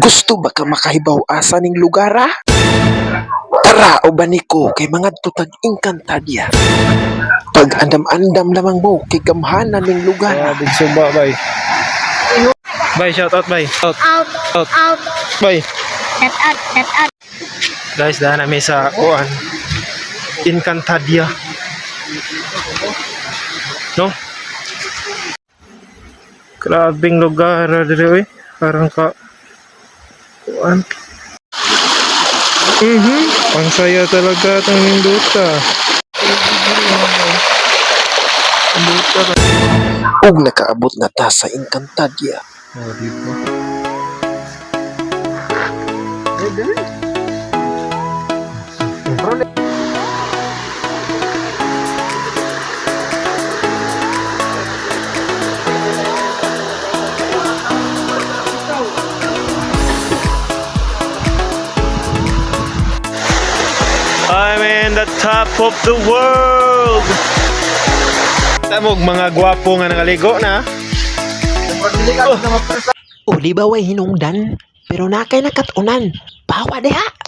Gusto ba ka makahibaw asa ning lugar ah? Tara uban ko kay mga tutag Encantadia. Pag andam-andam lamang mo kay gamhanan ning lugar. Big suba, bay. Bay, shout out, bay. Out. Out, out, Bay. get out, get out. Guys, dahil namin sa kuan. Encantadia. No? Grabing lugar dito eh. Parang ka kuan. Ang saya talaga itong Minduta. Ug nakaabot na ta sa Encantadia. Oh, diba? I'm in the top of the world. Tamog mga gwapo nga nangaligo na. Uli ba way hinungdan? Pero nakay nakatunan. Bawa deha.